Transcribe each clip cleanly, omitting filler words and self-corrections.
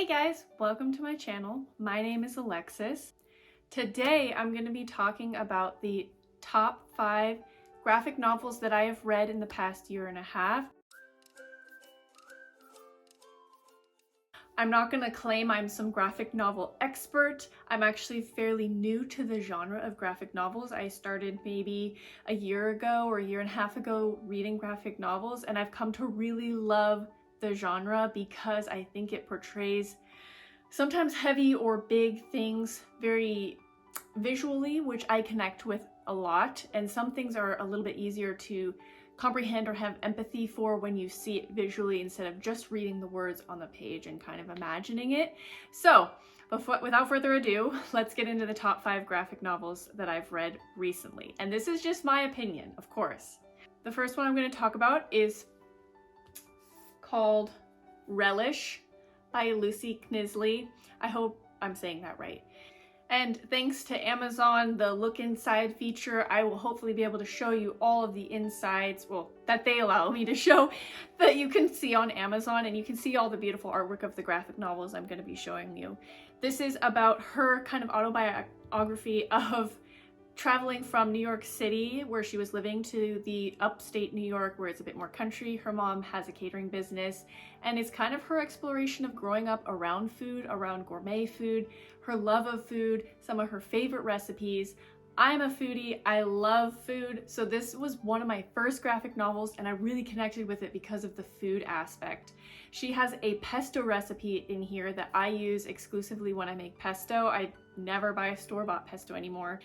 Hey guys, welcome to my channel. My name is Alexis. Today I'm going to be talking about the top 5 graphic novels that I have read in the past year and a half. I'm not going to claim I'm some graphic novel expert. I'm actually fairly new to the genre of graphic novels. I started maybe a year ago or a year and a half ago reading graphic novels, and I've come to really love the genre because I think it portrays sometimes heavy or big things very visually, which I connect with a lot, and some things are a little bit easier to comprehend or have empathy for when you see it visually instead of just reading the words on the page and kind of imagining it. So without further ado, let's get into the top 5 graphic novels that I've read recently. And this is just my opinion, of course. The first one I'm going to talk about is called Relish by Lucy Knisley. I hope I'm saying that right. And thanks to Amazon, the Look Inside feature, I will hopefully be able to show you all of the insides, well, that they allow me to show, that you can see on Amazon, and you can see all the beautiful artwork of the graphic novels I'm going to be showing you. This is about her kind of autobiography of traveling from New York City, where she was living, to the upstate New York, where it's a bit more country. Her mom has a catering business, and it's kind of her exploration of growing up around food, around gourmet food, her love of food, some of her favorite recipes. I'm a foodie, I love food, so this was one of my first graphic novels, and I really connected with it because of the food aspect. She has a pesto recipe in here that I use exclusively when I make pesto. I never buy store-bought pesto anymore.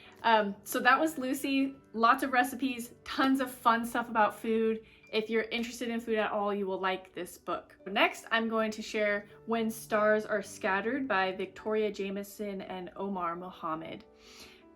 So that was Lucy. Lots of recipes, tons of fun stuff about food. If you're interested in food at all, you will like this book. Next, I'm going to share When Stars Are Scattered by Victoria Jameson and Omar Mohamed.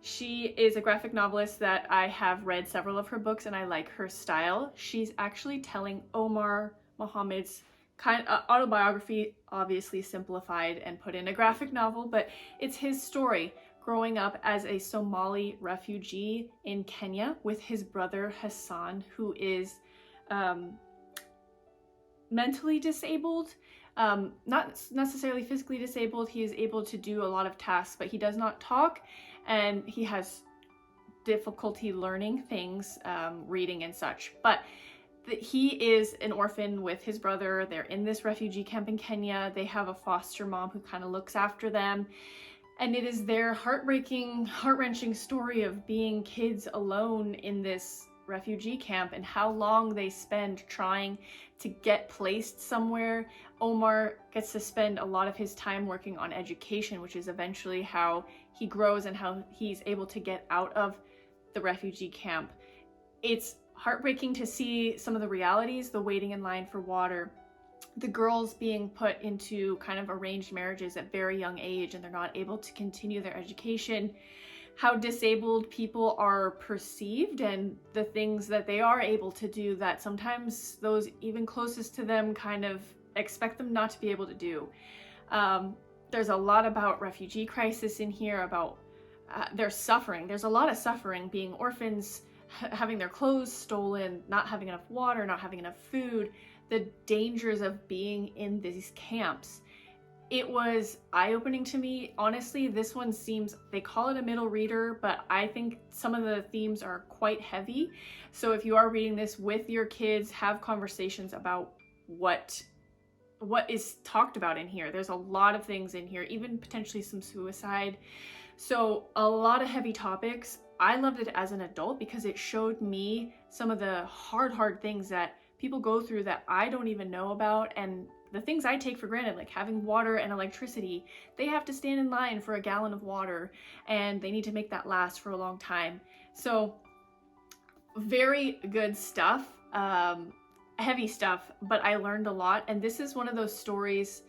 She is a graphic novelist that I have read several of her books, and I like her style. She's actually telling Omar Mohamed's kind of autobiography, obviously simplified and put in a graphic novel, but it's his story growing up as a Somali refugee in Kenya with his brother Hassan, who is mentally disabled, not necessarily physically disabled. He is able to do a lot of tasks, but he does not talk, and he has difficulty learning things, reading and such. But he is an orphan with his brother. They're in this refugee camp in Kenya. They have a foster mom who kind of looks after them. And it is their heartbreaking, heart-wrenching story of being kids alone in this refugee camp and how long they spend trying to get placed somewhere. Omar gets to spend a lot of his time working on education, which is eventually how he grows and how he's able to get out of the refugee camp. It's heartbreaking to see some of the realities, the waiting in line for water, the girls being put into kind of arranged marriages at very young age and they're not able to continue their education, how disabled people are perceived and the things that they are able to do that sometimes those even closest to them kind of expect them not to be able to do. There's a lot about refugee crisis in here, about their suffering. There's a lot of suffering, being orphans, having their clothes stolen, not having enough water, not having enough food, the dangers of being in these camps. It was eye-opening to me. Honestly, this one seems, they call it a middle reader, but I think some of the themes are quite heavy. So if you are reading this with your kids, have conversations about what is talked about in here. There's a lot of things in here, even potentially some suicide. So a lot of heavy topics. I loved it as an adult because it showed me some of the hard things that people go through that I don't even know about, and the things I take for granted, like having water and electricity. They have to stand in line for a gallon of water, and they need to make that last for a long time. So very good stuff, heavy stuff, but I learned a lot, and this is one of those stories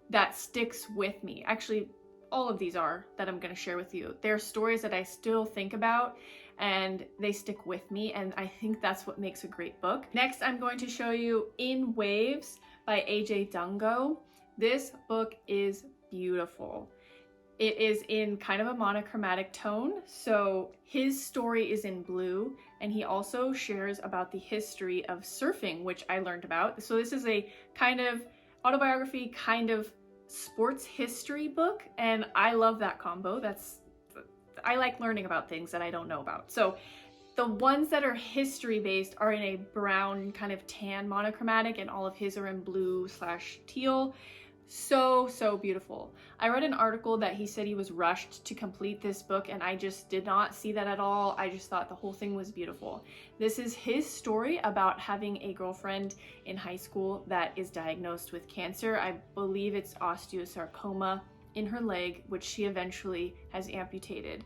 that sticks with me. Actually, all of these are that I'm going to share with you. They're stories that I still think about and they stick with me, and I think that's what makes a great book. Next, I'm going to show you In Waves by A.J. Dungo. This book is beautiful. It is in kind of a monochromatic tone, so his story is in blue, and he also shares about the history of surfing, which I learned about. So this is a kind of autobiography, kind of sports history book, and I love that combo. I like learning about things that I don't know about. So the ones that are history based are in a brown kind of tan monochromatic, and all of his are in blue/teal. So beautiful. I read an article that he said he was rushed to complete this book, and I just did not see that at all. I just thought the whole thing was beautiful. This is his story about having a girlfriend in high school that is diagnosed with cancer. I believe it's osteosarcoma in her leg, which she eventually has amputated.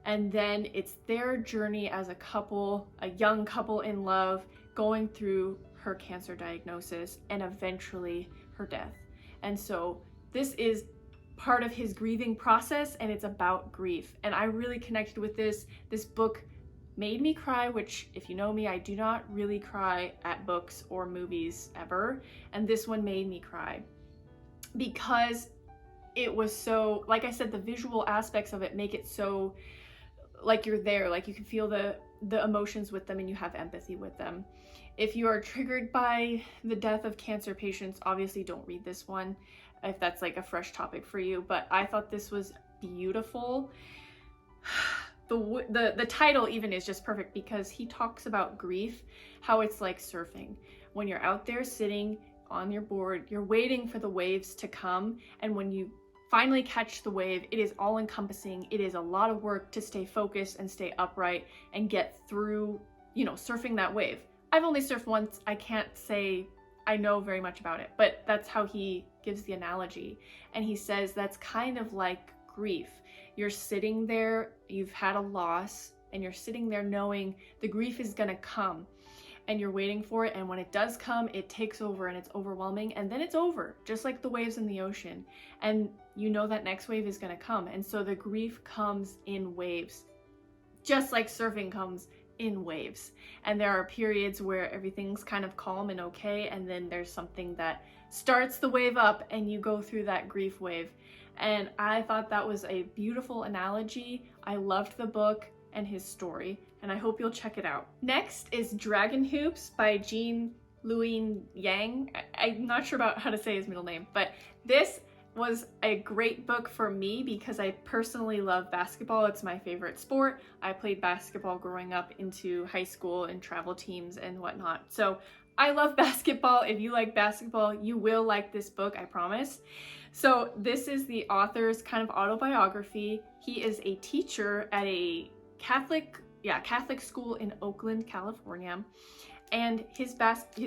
And then it's their journey as a couple, a young couple in love, going through her cancer diagnosis and eventually her death. And so this is part of his grieving process, and it's about grief. And I really connected with this. This book made me cry, which, if you know me, I do not really cry at books or movies ever. And this one made me cry because it was so, like I said, the visual aspects of it make it so like you're there, like you can feel the emotions with them and you have empathy with them. If you are triggered by the death of cancer patients, obviously don't read this one if that's like a fresh topic for you, but I thought this was beautiful. The title even is just perfect because he talks about grief, how it's like surfing. When you're out there sitting on your board, you're waiting for the waves to come, and when you finally catch the wave, it is all encompassing. It is a lot of work to stay focused and stay upright and get through, surfing that wave. I've only surfed once. I can't say I know very much about it, but that's how he gives the analogy. And he says that's kind of like grief. You're sitting there, you've had a loss, and you're sitting there knowing the grief is gonna come, and you're waiting for it, and when it does come, it takes over and it's overwhelming, and then it's over, just like the waves in the ocean. And you know that next wave is gonna come, and so the grief comes in waves, just like surfing comes in waves. And there are periods where everything's kind of calm and okay, and then there's something that starts the wave up and you go through that grief wave. And I thought that was a beautiful analogy. I loved the book and his story, and I hope you'll check it out. Next is Dragon Hoops by Jean Louis Yang. I'm not sure about how to say his middle name, but this was a great book for me because I personally love basketball. It's my favorite sport. I played basketball growing up into high school and travel teams and whatnot. So I love basketball. If you like basketball, you will like this book, I promise. So this is the author's kind of autobiography. He is a teacher at a Catholic school in Oakland, California. And his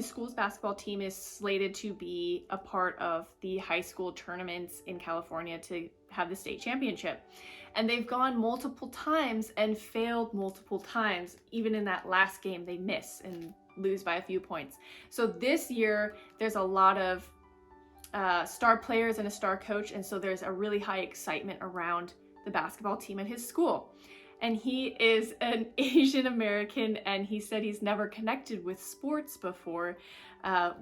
school's basketball team is slated to be a part of the high school tournaments in California to have the state championship. And they've gone multiple times and failed multiple times. Even in that last game, they miss and lose by a few points. So this year, there's a lot of star players and a star coach. And so there's a really high excitement around the basketball team at his school. And he is an Asian American, and he said he's never connected with sports before,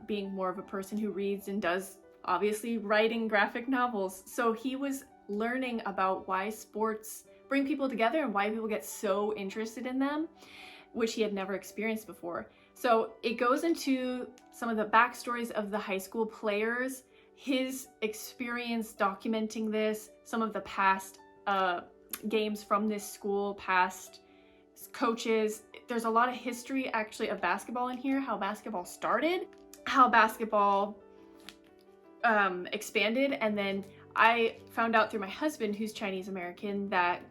being more of a person who reads and does, obviously, writing graphic novels. So he was learning about why sports bring people together and why people get so interested in them, which he had never experienced before. So it goes into some of the backstories of the high school players, his experience documenting this, some of the past games from this school, past coaches. There's a lot of history actually of basketball in here, how basketball started, how basketball expanded, and then I found out through my husband, who's Chinese American, that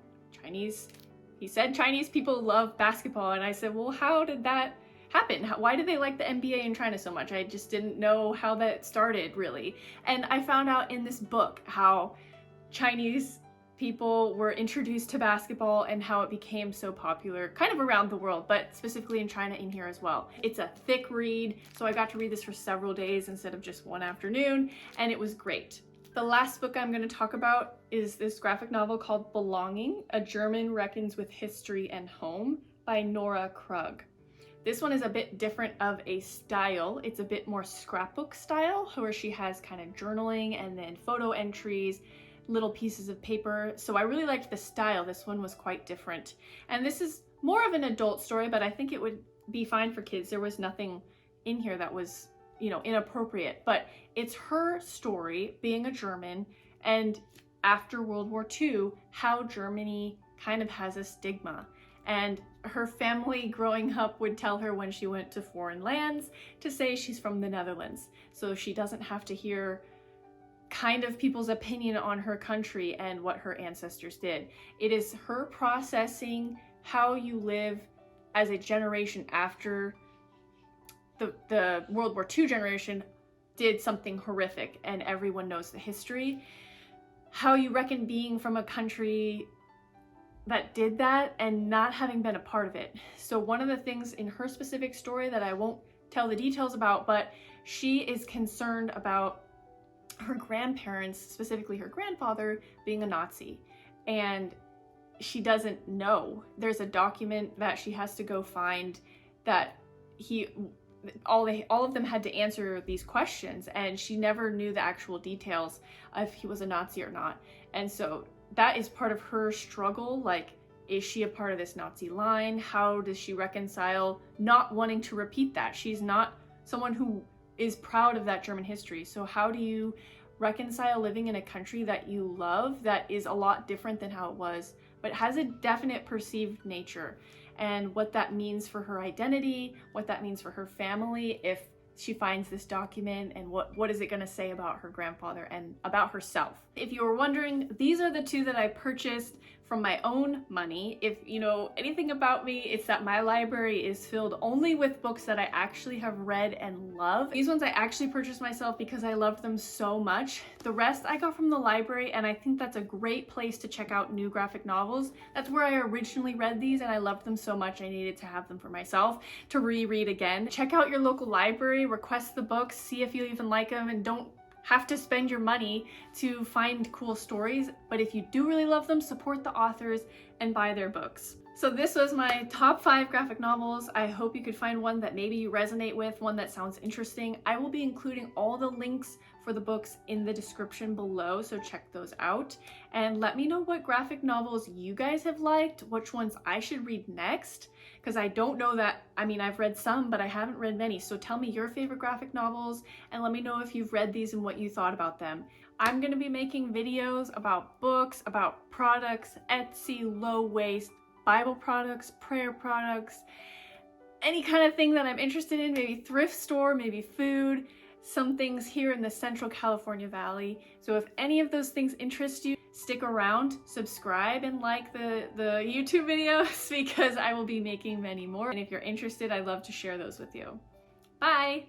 he said Chinese people love basketball, and I said, well, how did that happen? Why do they like the NBA in China so much? I just didn't know how that started, really. And I found out in this book how Chinese people were introduced to basketball and how it became so popular kind of around the world, but specifically in China in here as well. It's a thick read, so I got to read this for several days instead of just one afternoon, and it was great. The last book I'm going to talk about is this graphic novel called Belonging, A German Reckons with History and Home by Nora Krug. This one is a bit different of a style. It's a bit more scrapbook style, where she has kind of journaling and then photo entries, little pieces of paper. So I really liked the style. This one was quite different. And this is more of an adult story, but I think it would be fine for kids. There was nothing in here that was inappropriate, but it's her story being a German, and after World War II, how Germany kind of has a stigma. And her family growing up would tell her when she went to foreign lands to say she's from the Netherlands, so she doesn't have to hear kind of people's opinion on her country and what her ancestors did. It is her processing how you live as a generation after the World War II generation did something horrific and everyone knows the history. How you reckon being from a country that did that and not having been a part of it. So one of the things in her specific story that I won't tell the details about, but she is concerned about her grandparents, specifically her grandfather, being a Nazi. And she doesn't know. There's a document that she has to go find that all of them had to answer these questions, and she never knew the actual details if he was a Nazi or not. And so that is part of her struggle. Like, is she a part of this Nazi line? How does she reconcile not wanting to repeat that? She's not someone who is proud of that German history. So how do you reconcile living in a country that you love that is a lot different than how it was, but has a definite perceived nature, and what that means for her identity, what that means for her family if she finds this document, and what is it going to say about her grandfather and about herself. If you were wondering, these are the two that I purchased from my own money. If you know anything about me, it's that my library is filled only with books that I actually have read and love. These ones I actually purchased myself because I loved them so much. The rest I got from the library, and I think that's a great place to check out new graphic novels. That's where I originally read these, and I loved them so much I needed to have them for myself to reread again. Check out your local library, request the books, see if you even like them, and don't have to spend your money to find cool stories. But if you do really love them, support the authors and buy their books. So this was my top 5 graphic novels. I hope you could find one that maybe you resonate with, one that sounds interesting. I will be including all the links for the books in the description below, so check those out. And let me know what graphic novels you guys have liked, which ones I should read next, because I don't know that. I mean, I've read some, but I haven't read many. So tell me your favorite graphic novels and let me know if you've read these and what you thought about them. I'm going to be making videos about books, about products, Etsy, low waste, Bible products, prayer products, any kind of thing that I'm interested in, maybe thrift store, maybe food, some things here in the Central California Valley. So if any of those things interest you, stick around, subscribe, and like the YouTube videos because I will be making many more. And if you're interested, I'd love to share those with you. Bye!